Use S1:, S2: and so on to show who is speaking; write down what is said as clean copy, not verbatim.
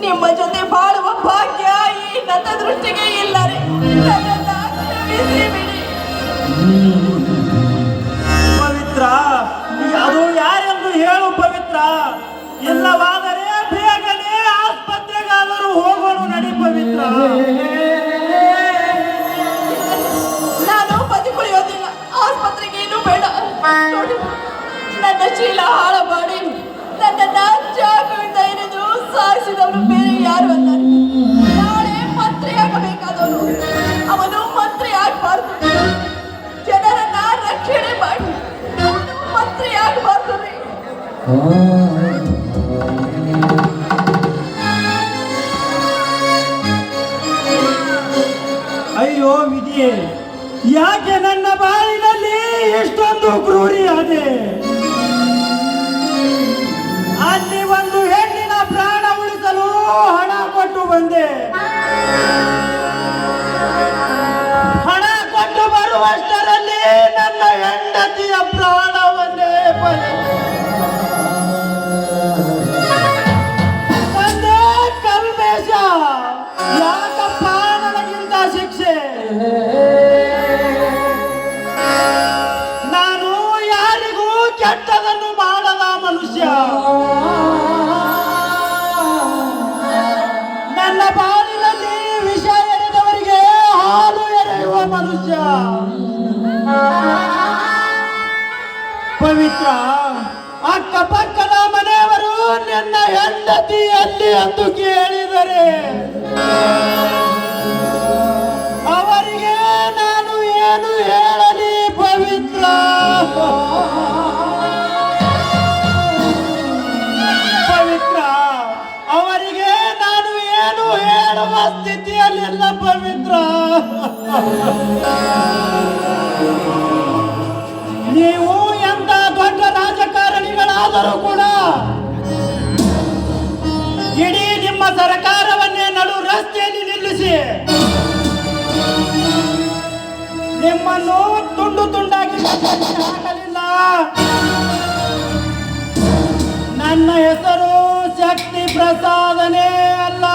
S1: ನಿಮ್ಮ ಜೊತೆ ಬಾಳುವ ಭಾಗ್ಯ ಈ ನನ್ನ ದೃಷ್ಟಿಗೆ ಇಲ್ಲ ರೀ. ನನ್ನನ್ನ ಕ್ಷಮಿಸಿ ಬಿಡಿ.
S2: ಪವಿತ್ರ, ಅದು ಯಾರೆಂದು ಹೇಳು ಪವಿತ್ರ. ಇಲ್ಲವಾದರೆ ಬೇಗನೆ ಆಸ್ಪತ್ರೆಗಾದರೂ ಹೋಗೋಣ ನಡಿ ಪವಿತ್ರ.
S1: ನಾನು ಬದುಕುಳಿಯೋದಿಲ್ಲ. ಆಸ್ಪತ್ರೆಗೆ ಏನು ಬೇಡ. ನೋಡಿ, ನನ್ನ ಶೀಲ ಹಾಳ ಮಾಡಿ ನನ್ನನ್ನ ಚಾಕುವಿಂದ ಹಿಡಿದು ಸಾಯಿಸಿದವನು ಬೇರೆ ಯಾರು ಅಲ್ಲ. ನಾಳೆ ಮಂತ್ರಿಯಾಗಬೇಕಾದವನು ಅವನು ಮಂತ್ರಿ ಆಗಬಾರ್ದು. ಜನರನ್ನ ರಕ್ಷಣೆ ಮಾಡಿ ಅವನು ಮಂತ್ರಿ ಆಗಬಾರ್ದು ರೀ.
S2: ಅಯ್ಯೋ ವಿಧಿ, ಯಾಕೆ ನನ್ನ ಬಾಳಿನಲ್ಲಿ ಎಷ್ಟೊಂದು ಕ್ರೂರಿಯಾದೆ. ಅಲ್ಲಿ ಒಂದು ಹೆಣ್ಣಿನ ಪ್ರಾಣ ಉಳಿಸಲು ಹಣ ಕೊಟ್ಟು ಬಂದೆ. ಹಣ ಕೊಟ್ಟು ಬರುವಷ್ಟರಲ್ಲಿ ನನ್ನ ಹೆಂಡತಿಯ ಪ್ರಾಣವನ್ನೇ ತಂದೆ ಕಲ್ಮೇಶ. ಯಾಕಪ್ಪ ನನಗಿಂತ ಶಿಕ್ಷೆ? ನಾನು ಯಾರಿಗೂ ಕೆಟ್ಟದನ್ನು ಮಾಡದ ಮನುಷ್ಯ. ನನ್ನ ಬಾಳಿನಲ್ಲಿ ವಿಷ ಎರೆದವರಿಗೆ ಹಾಲು ಎರೆಯುವ ಮನುಷ್ಯ. ಪವಿತ್ರ, ಅಕ್ಕಪಕ್ಕದ ಮನೆಯವರು ನಿನ್ನ ಹೆಂಡತಿ ಎಲ್ಲಿ ಎಂದು ಕೇಳಿದರೆ ಅವರಿಗೆ ನಾನು ಏನು ಹೇಳಲಿ ಪವಿತ್ರ? ಪವಿತ್ರ, ಅವರಿಗೆ ನಾನು ಏನು ಹೇಳುವ ಸ್ಥಿತಿಯಲ್ಲಿಲ್ಲ ಪವಿತ್ರ. ನೀವು ಎಂತ ದೊಡ್ಡ ರಾಜಕಾರಣಿಗಳಾದರೂ ಕೂಡ ಇಡೀ ನಿಮ್ಮ ಸರ್ಕಾರವನ್ನೇ ನಡು ರಸ್ತೆಯಲ್ಲಿ ನಿಲ್ಲಿಸಿ ನಿಮ್ಮನ್ನು ತುಂಡು ತುಂಡಾಗಿ ಹಾಕಲಿಲ್ಲ. ನನ್ನ ಹೆಸರು ಶಕ್ತಿ ಪ್ರಸಾದನೇ ಅಲ್ಲ.